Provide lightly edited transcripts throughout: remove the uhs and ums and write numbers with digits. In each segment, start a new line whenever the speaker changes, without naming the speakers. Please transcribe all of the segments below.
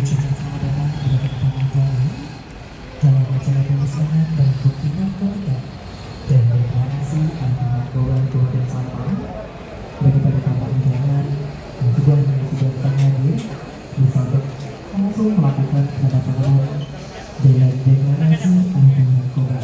ucapkan selamat datang kepada teman-teman dalam acara pemusnahan dan buktikan konten dan deklarasi anti narkoba Kabupaten Sampang bagi para tamu undangan dan juga yang sudah hadir bisa langsung melakukan penandatanganan dengan deklarasi anti narkoba.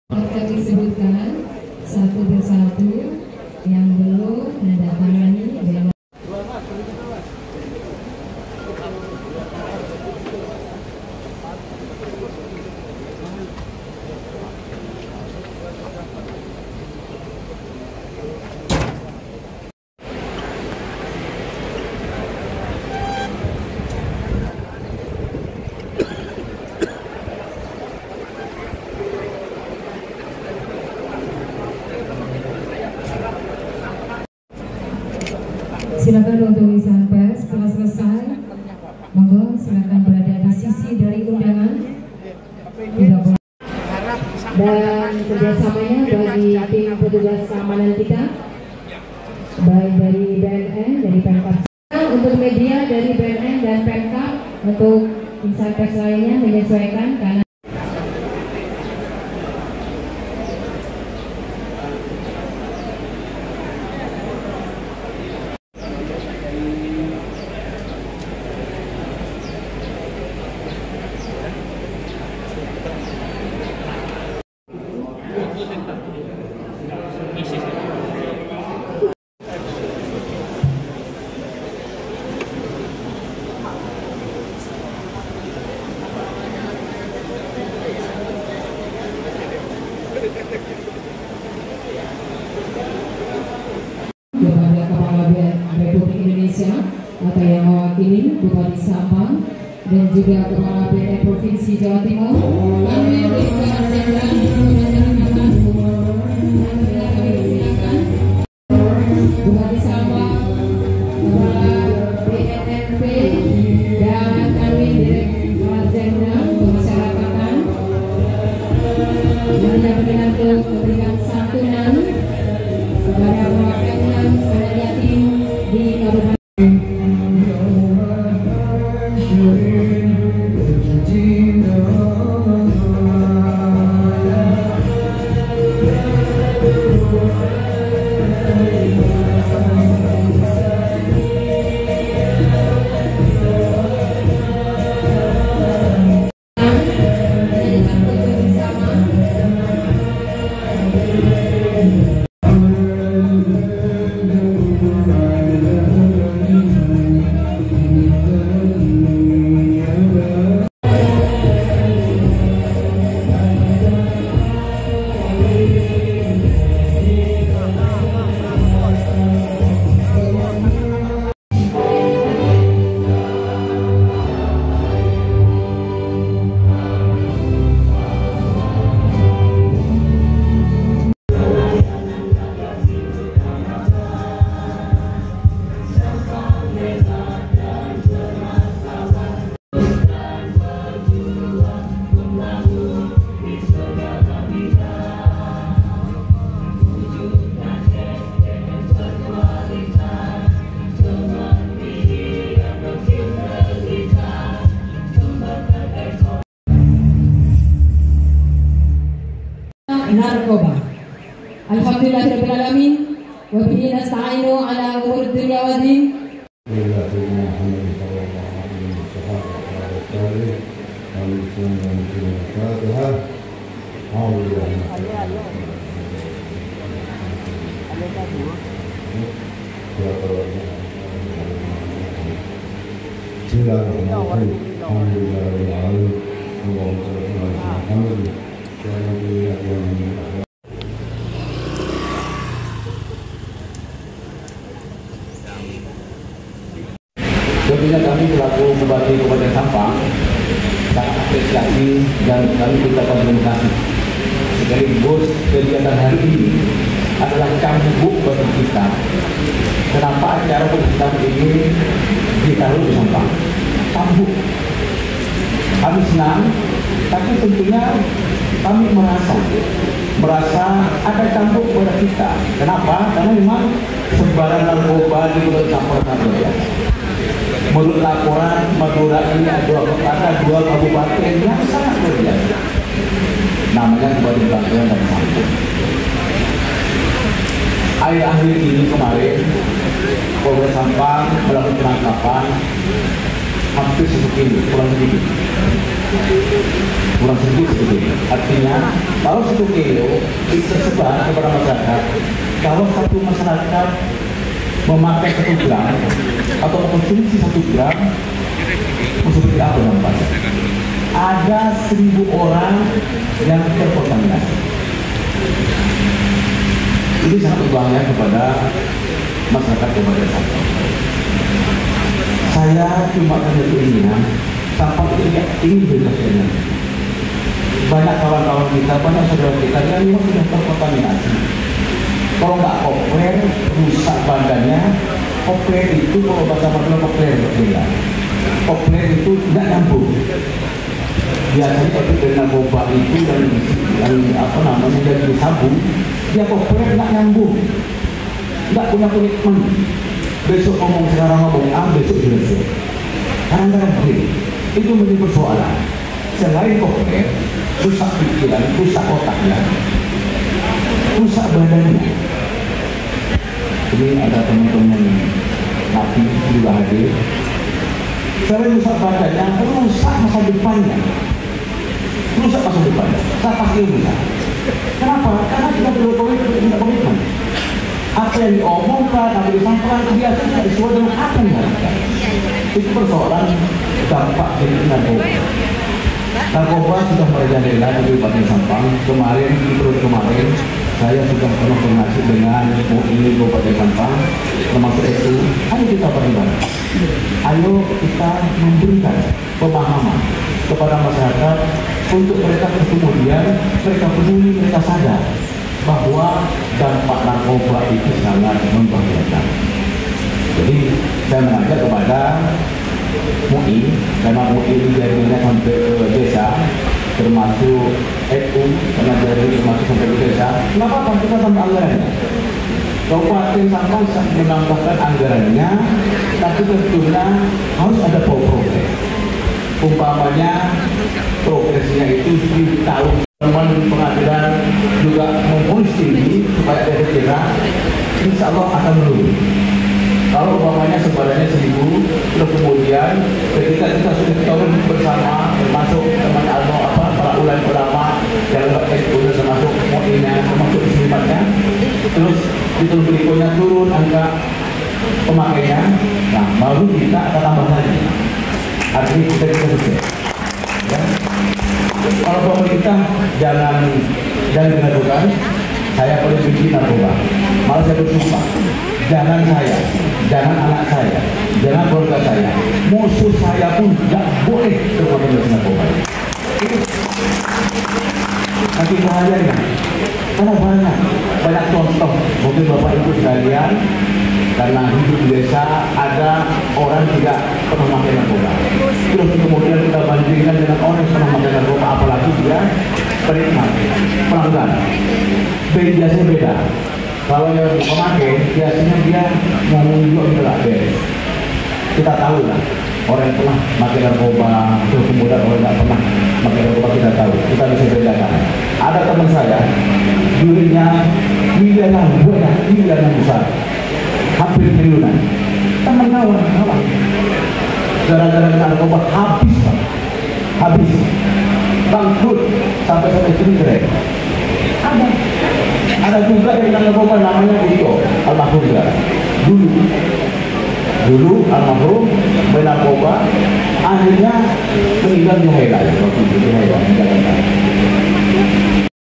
Akan disebutkan satu persatu yang belum menandatangani dengan silakan untuk lisan pers setelah selesai, monggo silakan berada di sisi dari undangan. Dan kerjasamanya bagi tim petugas keamanan kita, baik dari BNN, dari Pemkab, untuk media dari BNN dan Pemkab, untuk insan pers lainnya menyesuaikan karena kepada Kepala BNN Republik Indonesia atau yang mewakili Bupati Sampang dan juga Kepala BNN Provinsi Jawa Timur, kami berikan jenderal Bupati Sampang, Kepala BNNP, dan kami Direktur Jenderal Pemasyarakatan yang dengan memberikan santunan kepada perwakilan anak yatim di Kabupaten. Narkoba. Alhamdulillahirabbil alamin wa bihi nasta'inu ala umuri dunya wad din.
Tentunya kami selaku Bupati Kabupaten Sampang sangat apresiasi dan kami ucapkan terima kasih. Sekaligus kegiatan hari ini adalah cambuk bagi kita. Kenapa acara pembukaan ini ditaruh di Sampang? Cambuk. Kami senang, tapi tentunya kami merasa ada cambuk pada kita. Kenapa? Karena memang sebaran narkoba di Kota Sampang sangat biasa. Menurut laporan Madura ini ada dua kabupaten yang sangat berbiasa. Namanya Kabupaten Bangkalan dan Sampang. Akhir-akhir ini kemarin Polres Sampang melakukan penangkapan hampir 1 kilo, kurang sedikit seperti ini. Artinya kalau 1 kilo itu tersebar kepada masyarakat, kalau satu masyarakat memakai 1 gram atau mengkonsumsi 1 gram, seperti apa dampaknya? Ada 1.000 orang yang terkontaminasi. Ini sangat berbahaya kepada masyarakat Kabupaten Sampang. Saya cuma punya keinginan Sampang itu ingin bebas dengan. Banyak kawan-kawan kita, banyak saudara kita yang memang sudah terkontaminasi. Kalau nggak kopler, rusak badannya. Kopler itu kalau bahasa Madura kopler berbeda. Kopler itu tidak nyambung. Biasanya kalau dari narkoba itu yang apa namanya jadi sabun, dia kopler nggak nyambung, nggak punya komitmen. Besok ngomong sekarang ngomong besok selesai. Kadang-kadang begini, itu menjadi persoalan. Selain kopler, rusak pikiran, rusak otaknya, rusak badannya. Ini ada teman-teman napi juga hadir. Selain rusak badannya, rusak masa depannya. Rusak masa depannya. Saya pasti rusak. Kenapa? Karena kita tidak komitmen. Apa yang diomongkan, apa yang disampaikan, biasanya sesuai dengan apa yang diharapkan. Itu persoalan dampak dari narkoba. Narkoba sudah merajalela di Kabupaten Sampang. Kemarin, saya sudah konfirmasi dengan MUI Kabupaten Sampang, termasuk itu. Ayo kita bareng-bareng. Ayo kita memberikan pemahaman kepada masyarakat untuk mereka kemudian mereka peduli, mereka sadar bahwa dampak narkoba itu sangat membahayakan. Jadi saya mengajak kepada MUI, karena MUI ini jaringannya sampai ke desa, termasuk NU, karena jaringan termasuk sampai ke desa. Kenapa kita tambah anggarannya? Kabupaten Sampang menambahkan anggarannya, tapi tentunya harus ada progres. Umpamanya progresnya itu di tahun teman pengadilan juga mempunyai tinggi supaya ada kira, insya Allah akan menurun. Kalau umpamanya sebarannya 1.000, terus kemudian ketika kita sudah tahu bersama, termasuk teman para ulama yang sudah termasuk mu'innya, termasuk muslimatnya, terus itu berikutnya turun angka pemakainya, nah baru kita akan tambah lagi. Artinya kita selesai. Ya. Kalau pemerintah jangan dilakukan, saya paling benci narkoba. Malah saya bersumpah, jangan saya, jangan anak saya, jangan keluarga saya, musuh saya pun tidak boleh terkonsumsi narkoba. Nanti bahayanya, karena banyak contoh, mungkin Bapak Ibu sekalian, karena hidup di desa ada orang tidak pernah makan narkoba. Terus kemudian kita bandingkan dengan orang yang pernah makan narkoba, apalagi dia penikmat, pelanggan. Biasanya beda. Kalau yang pemakai, biasanya dia mau menunjuk enggak beres. Kita tahu lah, orang yang pernah makan narkoba, terus kemudian orang yang pernah makan narkoba kita tahu. Kita bisa bedakan. Ada teman saya, duitnya miliaran besar. Hampir triliunan. Teman kawan. Gara-gara narkoba habis, Pak. habis, bangkrut sampai cerai. Ada juga yang narkoba namanya Bito almarhum juga. Dulu almarhum narkoba, akhirnya meninggal di Hairah.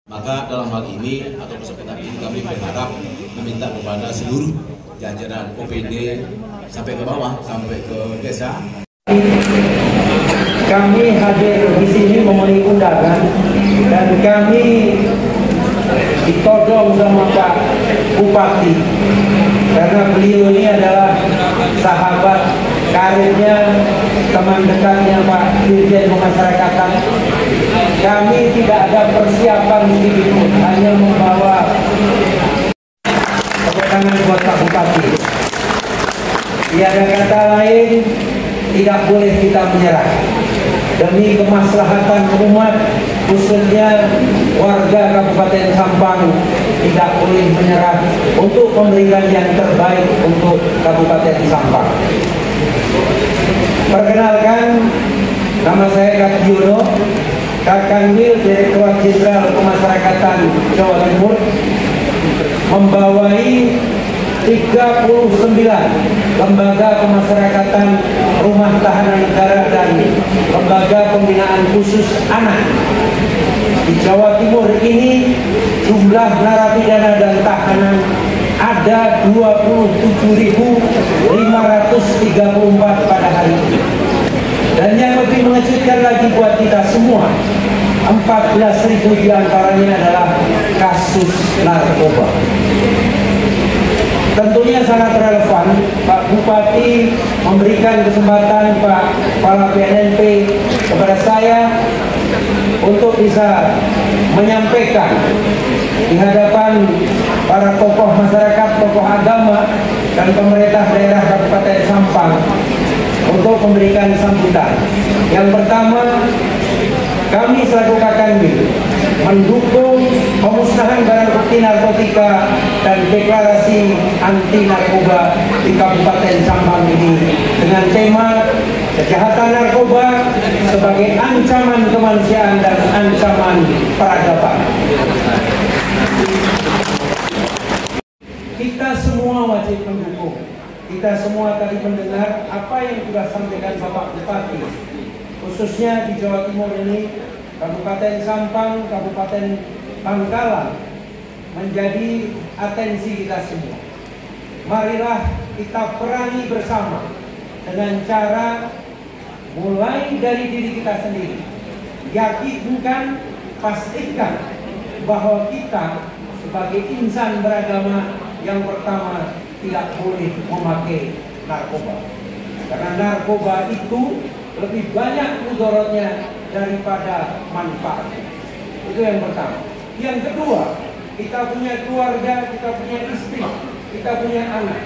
Maka dalam hal ini atau kesempatan ini kami berharap meminta kepada seluruh jajaran OPD sampai ke bawah, sampai ke desa.
Kami hadir di sini memenuhi undangan dan kami ditodong sama Pak Bupati karena beliau ini adalah sahabat karibnya, teman dekatnya Pak Dirjen Pemasyarakatan. Kami tidak ada persiapan sedikit, hanya membawa tepuk tangan buat Pak Bupati. Tiada kata lain, tidak boleh kita menyerah. Demi kemaslahatan umat, khususnya warga Kabupaten Sampang, tidak boleh menyerah untuk memberikan yang terbaik untuk Kabupaten Sampang. Perkenalkan, nama saya Kak Yono, Kakanwil, Direktorat Jenderal Pemasyarakatan Jawa Timur, membawai 39 lembaga pemasyarakatan, rumah tahanan negara, dan lembaga pembinaan khusus anak di Jawa Timur ini. Jumlah narapidana dan tahanan ada 27.534 pada hari ini. Dan yang lebih mengejutkan lagi buat kita semua, 14.000 diantaranya adalah kasus narkoba. Tentunya sangat relevan Pak Bupati memberikan kesempatan Pak Kepala BNNP kepada saya untuk bisa menyampaikan di hadapan para tokoh masyarakat, tokoh agama, dan pemerintah daerah Kabupaten Sampang untuk memberikan sambutan. Yang pertama, kami selaku Kakanwil mendukung pemusnahan barang bukti narkotika dan deklarasi anti narkoba di Kabupaten Sampang ini dengan tema kejahatan narkoba sebagai ancaman kemanusiaan dan ancaman peradaban. Kita semua wajib mendukung. Kita semua tadi mendengar apa yang sudah sampaikan Bapak Bupati, khususnya di Jawa Timur ini, Kabupaten Sampang, Kabupaten Bangkalan menjadi atensi kita semua. Marilah kita perangi bersama dengan cara mulai dari diri kita sendiri. Yakinkan, pastikan bahwa kita sebagai insan beragama yang pertama tidak boleh memakai narkoba. Karena narkoba itu lebih banyak mudaratnya daripada manfaat. Itu yang pertama. Yang kedua, kita punya keluarga, kita punya istri, kita punya anak,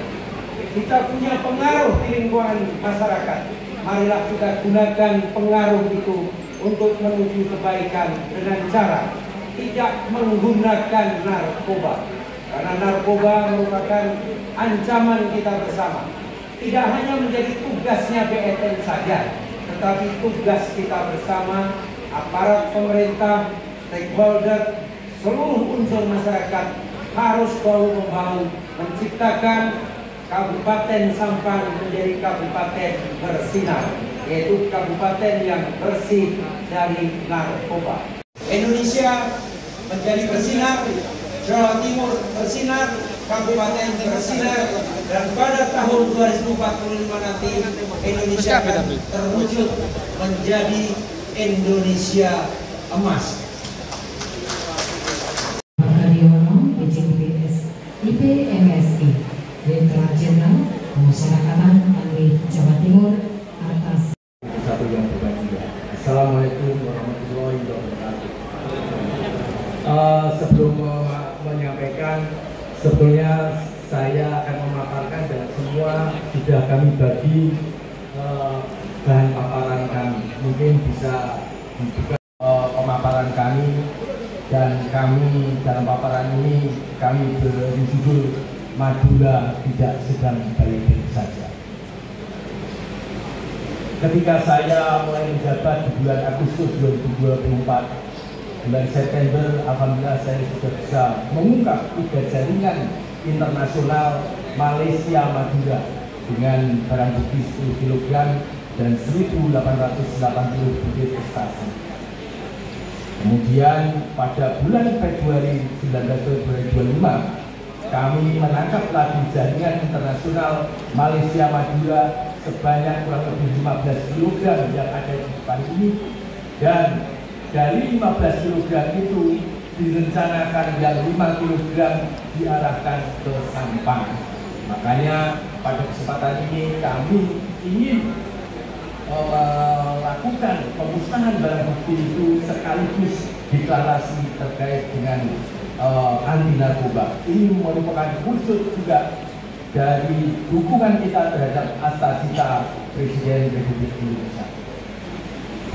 kita punya pengaruh di lingkungan masyarakat. Marilah kita gunakan pengaruh itu untuk menuju kebaikan dengan cara tidak menggunakan narkoba. Karena narkoba merupakan ancaman kita bersama. Tidak hanya menjadi tugasnya BNN saja, tetapi tugas kita bersama, aparat pemerintah, stakeholder, seluruh unsur masyarakat harus bahu-membahu menciptakan Kabupaten Sampang menjadi kabupaten bersinar, yaitu kabupaten yang bersih dari narkoba. Indonesia menjadi bersinar, Jawa Timur bersinar, kabupaten bersinar, dan pada tahun 2045 nanti Indonesia akan terwujud menjadi Indonesia emas.
IPMSI, Direktorat Jenderal Pemasyarakatan Kami Jawa Timur atas
satu yang berbahagia. Assalamualaikum warahmatullahi wabarakatuh. Sebelum menyampaikan, sebetulnya saya akan memaparkan dan semua sudah kami bagi bahan paparan kami. Mungkin bisa dibuka pemaparan kami, dan kami dalam paparan ini kami beri judul Madura tidak sedang baik-baik saja. ketika saya mulai menjabat di bulan Agustus 2024, bulan September alhamdulillah saya sudah bisa mengungkap 3 jaringan internasional Malaysia Madura dengan barang bukti 10 kg dan 1.880 butir ekstasi. Kemudian pada bulan Februari 2025 kami menangkap lagi jaringan internasional Malaysia Madura sebanyak kurang lebih 15 kg yang ada di depan ini, dan dari 15 kg itu direncanakan yang 5 kg diarahkan ke Sampang. Makanya pada kesempatan ini kami ingin melakukan pemusnahan barang bukti itu sekaligus deklarasi terkait dengan anti narkoba. Ini merupakan wujud juga dari dukungan kita terhadap Astasita Presiden Republik Indonesia.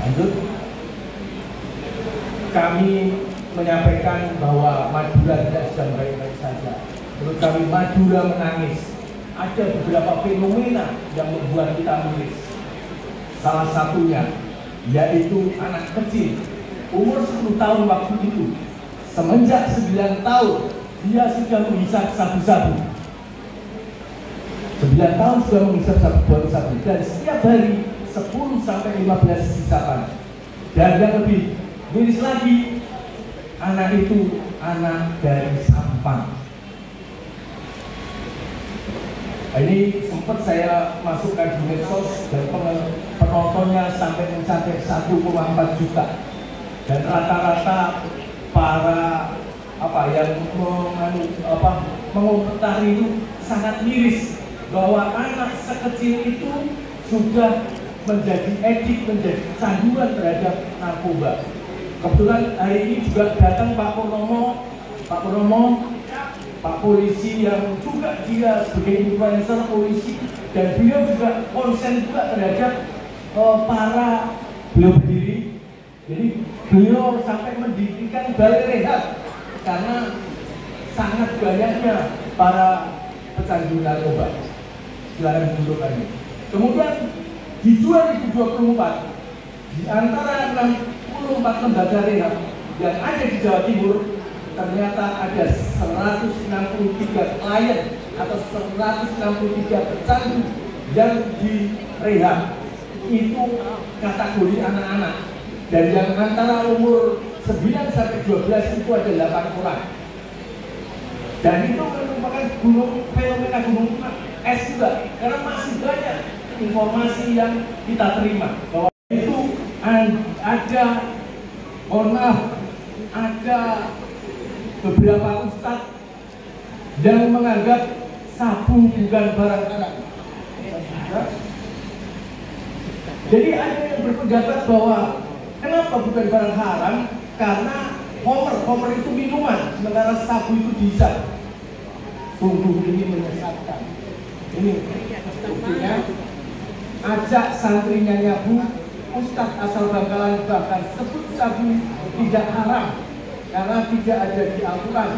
Lanjut, kami menyampaikan bahwa Madura tidak sedang baik-baik saja. Menurut kami Madura menangis. Ada beberapa fenomena yang membuat kita menangis. Salah satunya yaitu anak kecil umur 10 tahun waktu itu, semenjak 9 tahun dia sudah menghisap sabu-sabu. 9 tahun sudah menghisap sabu-sabu dan setiap hari 10 sampai 15 hisapan. Dan yang lebih miris lagi, anak itu anak dari Sampang. Ini sempat saya masukkan di medsos dan penontonnya sampai mencapai 1,4 juta. Dan rata-rata para yang mengomentari itu sangat miris bahwa anak sekecil itu sudah menjadi edik, menjadi canduan terhadap narkoba. Kebetulan hari ini juga datang Pak Purnomo, Pak polisi yang juga dia sebagai influencer polisi, dan beliau juga konsen juga terhadap beliau berdiri. Jadi beliau sampai mendirikan balai rehab karena sangat banyaknya para pecandu narkoba. Silakan duduk lagi. Kemudian di 2024 di antara 64 lembaga rehab yang ada di Jawa Timur, ternyata ada 163 klien atau 163 pecandu yang di rehab. Itu kategori anak-anak, dan yang antara umur 9 sampai 12 itu ada 8 orang. Dan itu merupakan fenomena gunung es juga, karena masih banyak informasi yang kita terima bahwa itu ada, mohon maaf, ada beberapa ustadz yang menganggap sabu bukan barang haram. Jadi ada yang berpendapat bahwa kenapa bukan barang haram? Karena homer itu minuman, sementara sabu itu dihisap. Sungguh ini menyesatkan. Ini buktinya, ajak santrinya nyabu, ustadz asal Bangkalan bahkan sebut sabu tidak haram karena tidak ada di Al-Quran.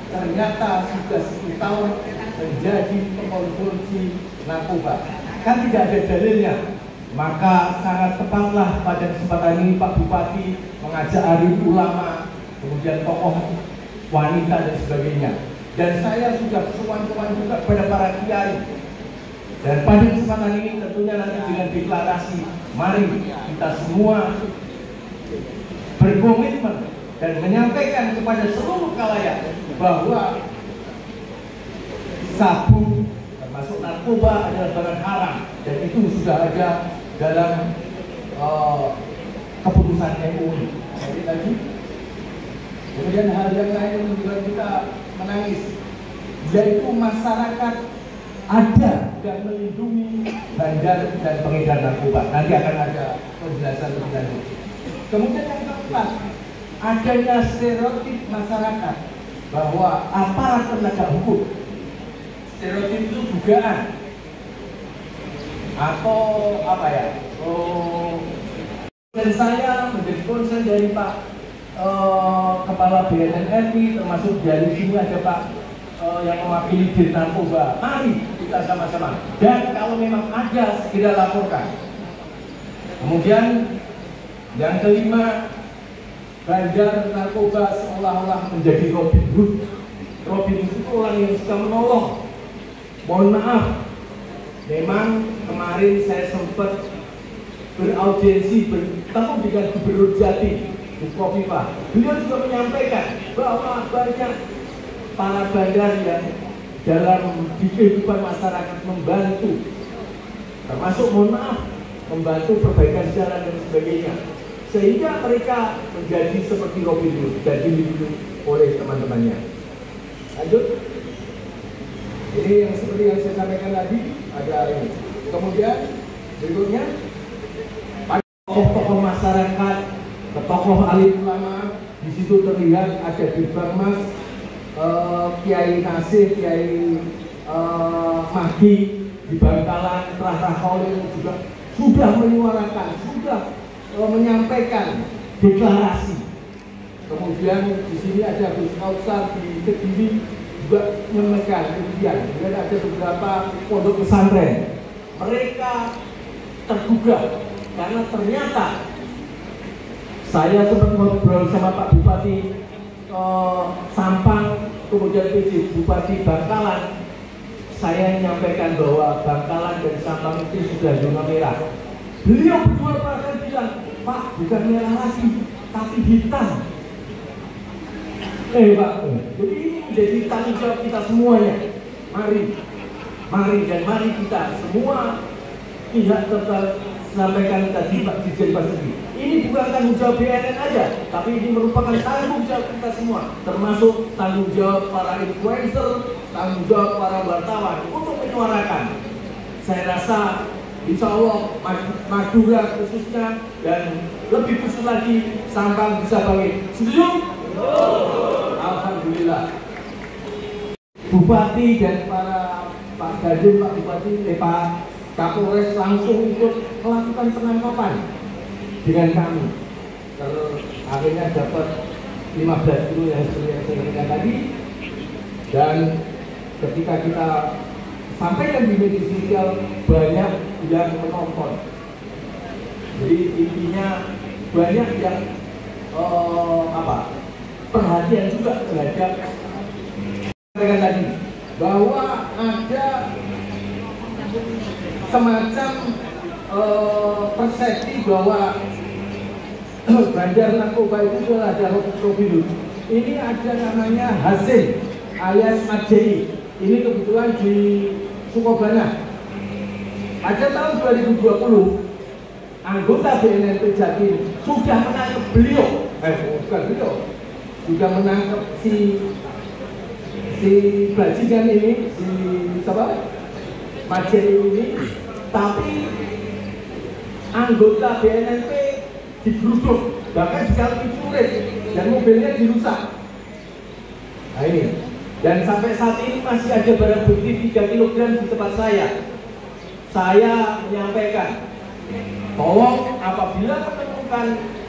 Ternyata sudah 10 tahun menjadi pengkonsumsi narkoba. Kan tidak ada dalilnya. Maka sangat tepatlah pada kesempatan ini Pak Bupati mengajak alim ulama, kemudian tokoh wanita dan sebagainya. Dan saya sudah sowan-sowan juga kepada para kiai. Dan pada kesempatan ini tentunya nanti dengan deklarasi, mari kita semua berkomitmen dan menyampaikan kepada seluruh khalayak bahwa sabu termasuk narkoba adalah barang haram, dan itu sudah ada dalam keputusan MUI. Jadi lagi, kemudian hal yang lain yang membuat kita menangis, yaitu masyarakat ada dan melindungi bandar dan pengedar narkoba. Nanti akan ada penjelasan lebih lanjut. Kemudian yang keempat, adanya stereotip masyarakat bahwa aparat penegak hukum, stereotip itu dugaan atau dan saya menjadi konsen dari Pak Kepala BNN, termasuk dari sini ada Pak yang mewakili Dir Narkoba. Mari kita sama-sama, dan kalau memang ada segera laporkan.
Kemudian yang kelima, bandar narkoba seolah-olah menjadi Robin Hood. Robin Hood itu orang yang suka menolong. Mohon maaf, memang kemarin saya sempat beraudiensi bertemu dengan Gubernur Jatim, Bu Kofifa. Beliau juga menyampaikan bahwa banyak para bandar yang dalam kehidupan masyarakat membantu, termasuk mohon maaf, membantu perbaikan jalan dan sebagainya, sehingga mereka menjadi seperti Robin Hood dan dilindungi oleh teman-temannya. Lanjut. Ini yang seperti yang saya sampaikan tadi, ada ini. Kemudian berikutnya, tokoh-tokoh masyarakat, tokoh alim ulama, di situ terlihat ada Dirban Mas, Kiai Nasir, Kiai Mahdi di Bangkalan, Rahra Khalil juga sudah menyuarakan, sudah menyampaikan deklarasi. Kemudian di sini ada Gus Kausar di Kediri juga menyampaikan. Kemudian ada beberapa pondok pesantren. Mereka tergugah karena ternyata saya sempat ngobrol sama Pak Bupati Sampang, kemudian PJ Bupati Bangkalan. Saya menyampaikan bahwa Bangkalan dan Sampang itu sudah zona merah. Beliau berdua bahkan bilang, Pak, bukan merah lagi, tapi hitam. Pak, jadi ini menjadi tanggung jawab kita semuanya. Mari kita semua pihak sampaikan tadi Pak Dirjen Basuki. Ini bukan tanggung jawab BNN aja, tapi ini merupakan tanggung jawab kita semua, termasuk tanggung jawab para influencer, tanggung jawab para wartawan untuk menyuarakan. Saya rasa insya Allah Madura khususnya dan lebih khusus lagi Sampang bisa bangkit. Setuju? Alhamdulillah. Bupati dan para Pak Dandim, Pak Bupati, Pak Kapolres langsung ikut melakukan penangkapan dengan kami. Akhirnya dapat 15 kilo yang saya sampaikan tadi. Dan ketika kita sampaikan di media sosial, banyak yang menonton. Jadi intinya banyak yang perhatian juga terhadap sampaikan tadi bahwa ada semacam persepsi bahwa bandar narkoba itu adalah ada Robin Hood. Ini ada namanya Hasim alias Majei. Ini kebetulan di Sukobana. Ada tahun 2020 anggota BNN Jatim sudah menangkap beliau, bukan beliau, sudah menangkap si bajingan ini, si siapa? Majei ini, tapi anggota BNNP digeruduk, bahkan dikali curit dan mobilnya dirusak. Nah ini, dan sampai saat ini masih ada barang bukti 3 kg di tempat saya. Saya menyampaikan, tolong apabila menemukan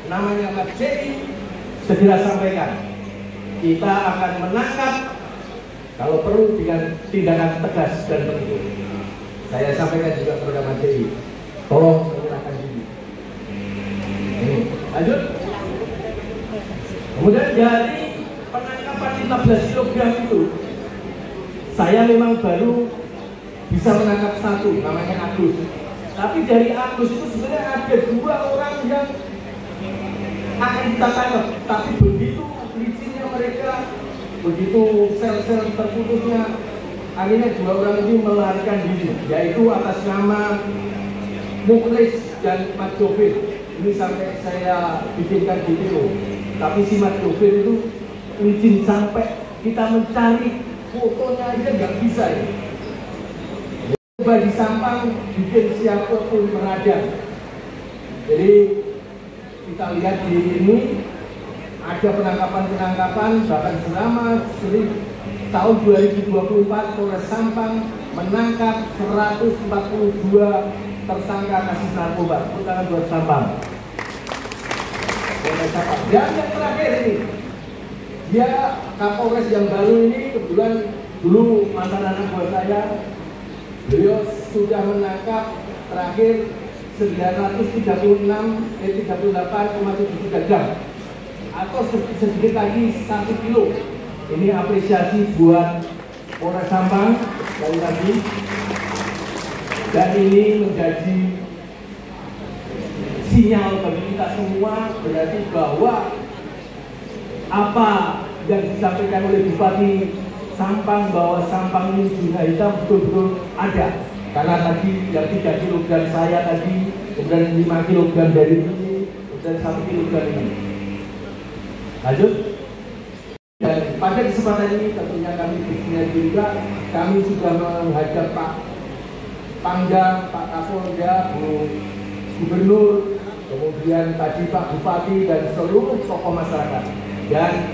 namanya Majei, segera sampaikan. Kita akan menangkap kalau perlu dengan tindakan tegas dan terukur. Saya sampaikan juga kepada Majei, tolong menyerahkan diri. Ini, lanjut. Kemudian dari penangkapan 15 kg itu, saya memang baru bisa menangkap satu, namanya Agus. Tapi dari Agus itu sebenarnya ada 2 orang yang akan kita tangkap. Tapi begitu licinnya mereka, begitu sel-sel terputusnya, akhirnya 2 orang ini melarikan diri, yaitu atas nama Muklis dan Mat Jovir. Ini sampai saya bikinkan video. Tapi si Mat Jovir itu licin sampai kita mencari fotonya aja nggak bisa ya. Coba di Sampang bikin siapapun meradang. Jadi kita lihat di ini ada penangkapan bahkan selama tahun 2024 Polres Sampang menangkap 142 tersangka kasus narkoba. Tepuk tangan buat Sampang. Dan yang terakhir ini, dia Kapolres yang baru ini kebetulan dulu mantan anak buah saya. Beliau sudah menangkap terakhir
38,73 gram atau sedikit lagi 1 kilo. Ini apresiasi buat Polres Sampang sekali lagi, dan ini menjadi sinyal bagi kita semua, berarti bahwa apa yang disampaikan oleh Bupati Sampang bahwa Sampang ini zona hitam betul-betul ada. Karena tadi yang 3 kg saya tadi, kemudian 5 kg dari ini, kemudian 1 kg ini. Lanjut. Dan pada kesempatan ini tentunya kami bersinergi juga, kami sudah menghadap Pak Pangdam, Pak Kapolda, Bu Gubernur, kemudian tadi Pak Bupati dan seluruh tokoh masyarakat. Dan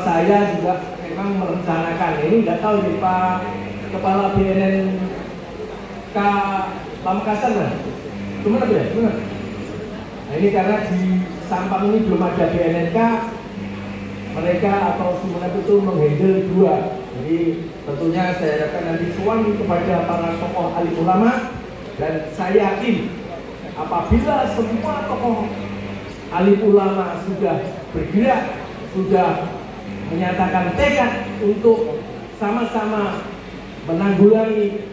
saya juga memang merencanakan ini, nggak tahu nih Pak Kepala BNNK Pamekasan lah, gimana ya? Gimana? Nah, ini karena di Sampang ini belum ada BNNK, mereka atau Sumeneb itu menghandle 2. Jadi tentunya saya harapkan nanti suami kepada para tokoh alim ulama, dan saya yakin apabila semua tokoh alim ulama sudah bergerak, sudah menyatakan tekad untuk sama-sama menanggulangi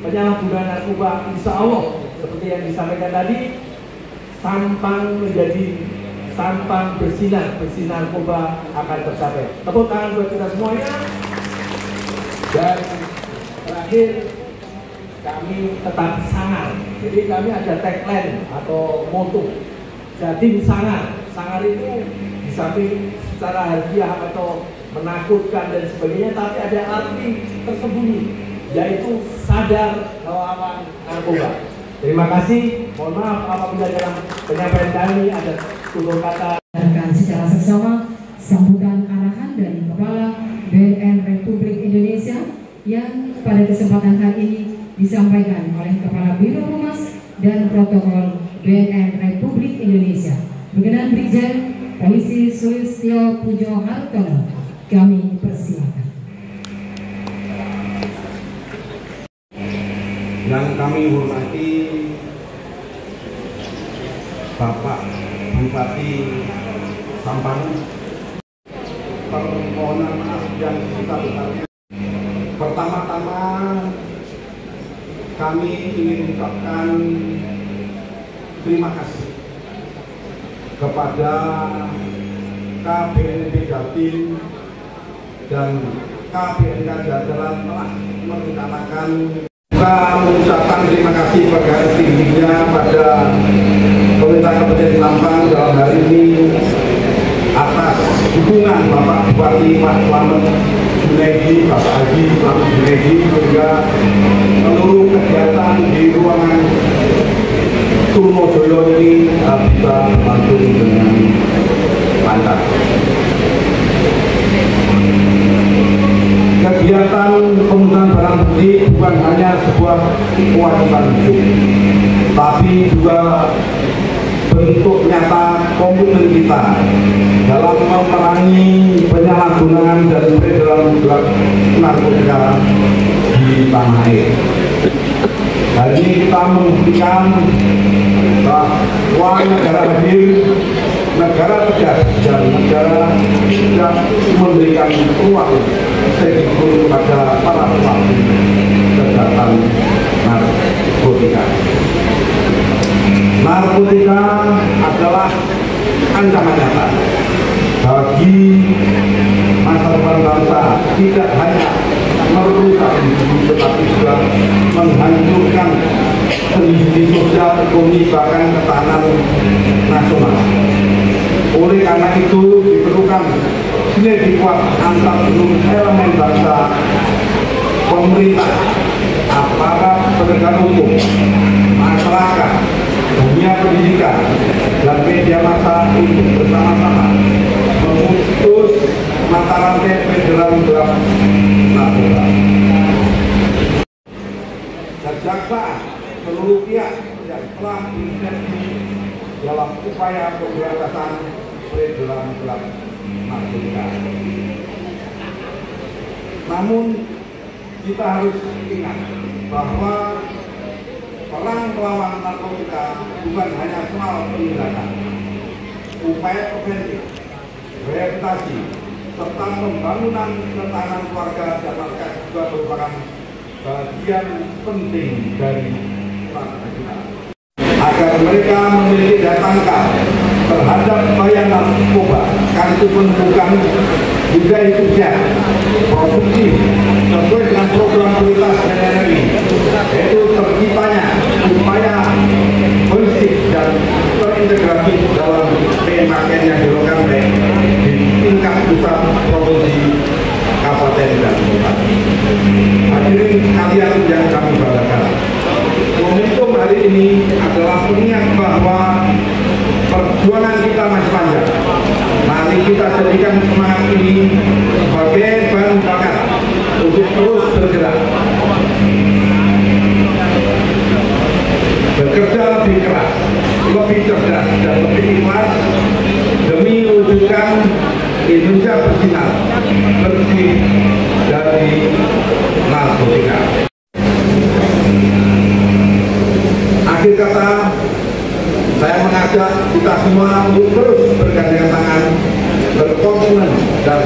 penyalahgunaan narkoba, insya Allah seperti yang disampaikan tadi, Sampang menjadi Sampang bersinar, bersih narkoba akan tercapai. Tepuk tangan buat kita semuanya. Dan terakhir, kami tetap sangar. Jadi kami ada tagline atau motto, Jatim Sangar. Sangar itu di samping secara harfiah atau menakutkan dan sebagainya, tapi ada arti tersembunyi, yaitu sadar melawan narkoba. Terima kasih. Mohon maaf apabila dalam penyampaian kami ada tutur kata.
Dan secara seksama sambutan arahan dari Kepala BNN Republik Indonesia yang pada kesempatan hari ini disampaikan oleh Kepala Biro Humas dan Protokol BNN Republik Indonesia berkenan Brigjen Polisi Sulistyo Pujo Hartono. Kami persilakan.
Yang kami hormati Bapak Bupati Sampang, permohonan maaf yang sebesar-besarnya. Pertama-tama kami ingin mengucapkan terima kasih kepada KBNP Jatim dan KBNK Jajaran telah merencanakan. Kita mengucapkan terima kasih pada tingginya pada pemerintah Kabupaten Sampang dalam hari ini atas dukungan Bapak Bupati Pak Slamet Junaidi, Bapak Haji Slamet Junaidi, sehingga seluruh kegiatan di ruangan Sumojoyo ini bisa berlangsung dengan lancar. Kegiatan pemusnahan barang bukti bukan hanya sebuah kewajiban hukum, tapi juga bentuk nyata komitmen kita dalam memerangi penyalahgunaan dan peredaran gelap narkotika di tanah air. Hari ini kita membuktikan bahwa negara hadir, negara tegas, dan negara tidak memberikan ruang sedikitpun kepada para pelaku kejahatan narkotika. Narkotika adalah ancaman nyata bagi masa depan bangsa, tidak hanya merusak hidup tetapi juga menghancurkan kondisi sosial, ekonomi, bahkan ketahanan nasional. Oleh karena itu diperlukan sinergi kuat antar seluruh elemen bangsa, pemerintah, aparat penegak hukum, masyarakat, dunia pendidikan, dan media massa untuk bersama-sama memutus mata rantai peredaran gelap narkoba. Jaksa seluruh pihak yang telah berinisiatif dalam upaya pemberantasan peredaran gelap narkotika. Namun kita harus ingat bahwa perang melawan narkotika bukan hanya soal penindakan, upaya preventif, rehabilitasi, serta pembangunan ketahanan keluarga dan masyarakat juga merupakan bagian penting dari strategi kita. Agar mereka memiliki daya tangkap terhadap bahaya narkoba, karena itu menentukan budaya hidup sehat, produktif, sesuai dengan program prioritas BNRI, yaitu terciptanya upaya holistik dan terintegratif dalam PMKN yang dilakukan di tingkat pusat, provinsi, kabupaten, dan kota. Hadirin sekalian yang kami banggakan, momentum hari ini adalah pengingat bahwa perjuangan kita masih panjang. Mari kita jadikan semangat ini sebagai bahan bakar untuk terus bergerak, bekerja lebih keras, lebih cerdas, dan lebih ikhlas demi mewujudkan Indonesia bersinar, bersih dari narkotika. Akhir kata, saya mengajak kita semua untuk terus bergandengan tangan, berkomitmen, dan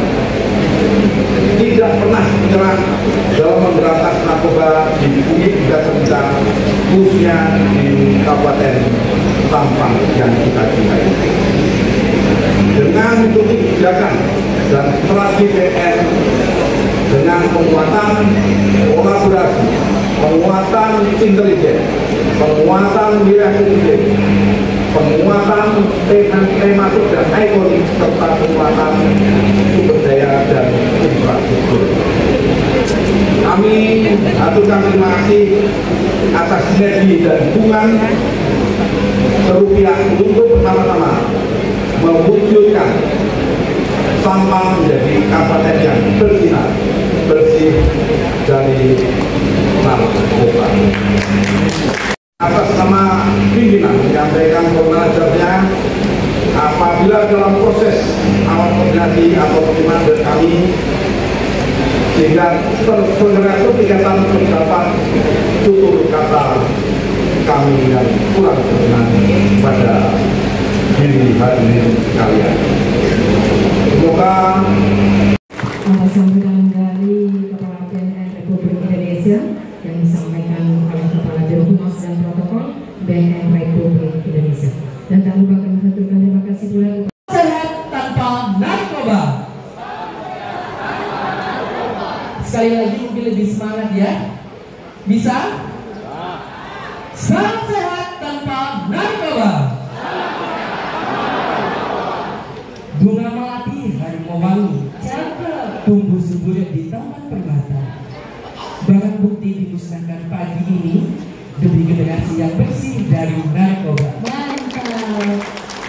tidak pernah menyerah dalam memberantas narkoba di bumi kita kita, khususnya di Kabupaten Sampang yang kita cintai. Dengan mengikuti kebijakan dan strategi BNN, dengan penguatan kolaborasi, penguatan intelijen, penguatan wilayah intelijen, penguatan tematik dan ikonik, serta penguatan sumber daya dan infrastruktur. Kami aturkan terima kasih atas sinergi dan dukungan seluruh pihak untuk bersama-sama mewujudkan Sampang menjadi kabupaten yang bersinar, bersih dari narkoba. Atas nama pimpinan menyampaikan komentarnya, apabila dalam proses awal koordinasi atau pertimbangan dari kami sehingga terselenggara kegiatan terdapat tutur kata kami yang kurang berkenan pada diri hadirin sekalian. Semoga
atas sambutan dari Kepala BNN Republik Indonesia yang disampaikan oleh Kepala Biro Humas dan Protokol BNN Republik Indonesia. Dan kami bakal menentukan terima kasih pula sehat tanpa narkoba. Sekali lagi mungkin lebih semangat ya. Bisa? Salam sehat tanpa narkoba. Bunga melati harimau wangi, tumbuh subur di taman permata. Barang bukti dimusnahkan pagi ini demi generasi yang bersih dari narkoba. Mantap.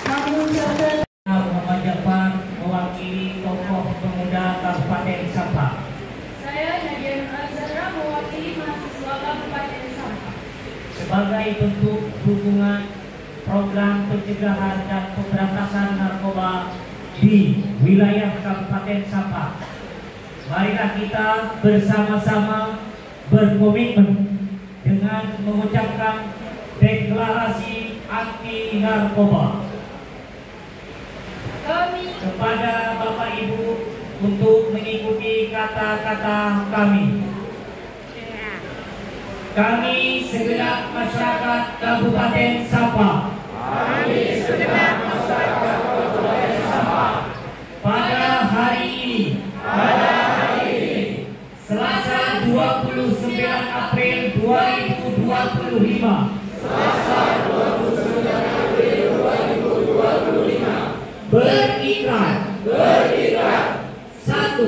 Kamu coba.
Muhammad Jafar mewakili tokoh pemuda Kabupaten Sampang.
Saya Nadia Azhara mewakili mahasiswa Kabupaten Sampang.
Sebagai bentuk dukungan program pencegahan dan pemberantasan narkoba di wilayah Kabupaten Sampang, marilah kita bersama-sama berkomitmen dengan mengucapkan deklarasi anti narkoba kepada Bapak Ibu untuk mengikuti kata-kata kami. Kami segenap masyarakat Kabupaten Sampang. Pada hari ini, Selasa 29 April 2025, berikrar. Satu,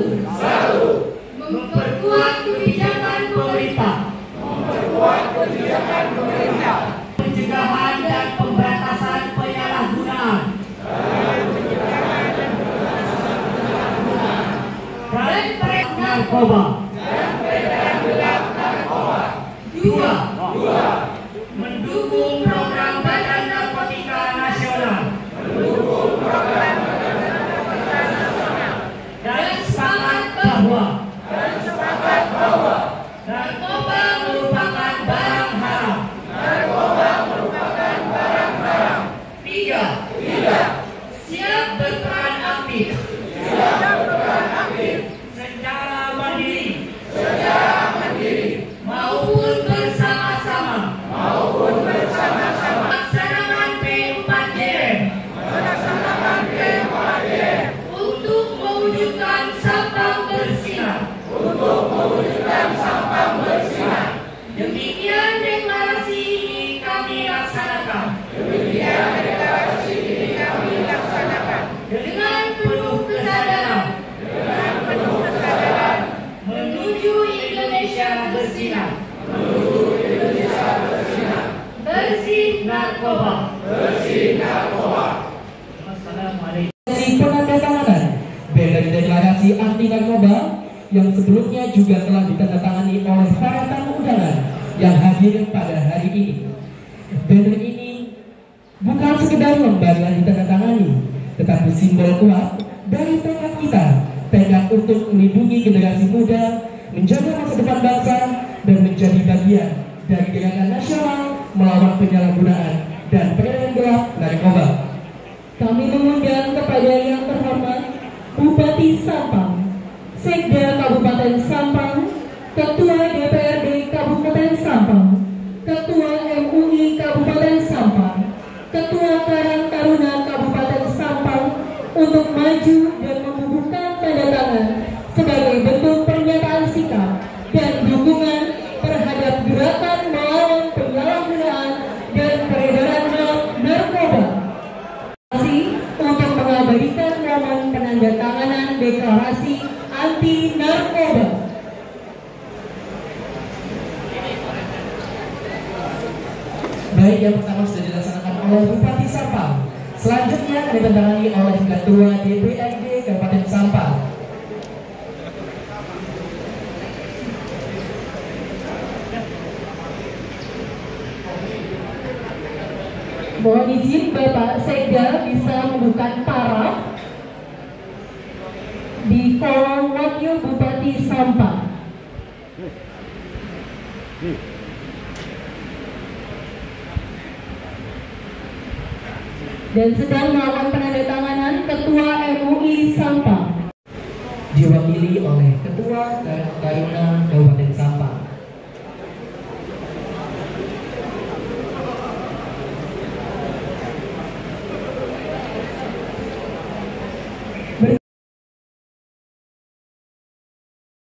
memperkuat kebijakan pemerintah, pencegahan dan pemberantasan penyalahgunaan Assalamualaikum.
Penandatanganan banner deklarasi anti narkoba yang sebelumnya juga telah ditandatangani oleh para tamu undangan yang hadir pada hari ini. Banner ini bukan sekedar lembar yang ditandatangani, tetapi simbol kuat dari tekad kita, tekad untuk melindungi generasi muda, menjaga masa depan bangsa, dan menjadi bagian dari gerakan nasional melawan penyalahgunaan dan peredaran gelap narkoba.
Kami mengundang kepada yang terhormat Bupati Sampang, Sekda Kabupaten Sampang, Ketua DPRD Kabupaten Sampang, Ketua MUI Kabupaten Sampang, Ketua Karang Taruna Kabupaten Sampang untuk maju dan membubuhkan tanda tangan sebagai bentuk pernyataan sikap dan dukungan terhadap gerakan melawan penyalahgunaan dan peredaran narkoba. Untuk mengabadikan momen penandatanganan deklarasi anti narkoba.
Baik, yang pertama sudah dilaksanakan oleh Bupati Sampang. Selanjutnya akan ditandangani oleh Ketua DPRD Kabupaten Sampang.
Mohon izin Bapak Sekda bisa membuka paraf di kolom Wakil Bupati Sampang. Dan sedang melakukan penandatanganan Ketua MUI Sampang.
Diwakili oleh Ketua Karang Taruna Kabupaten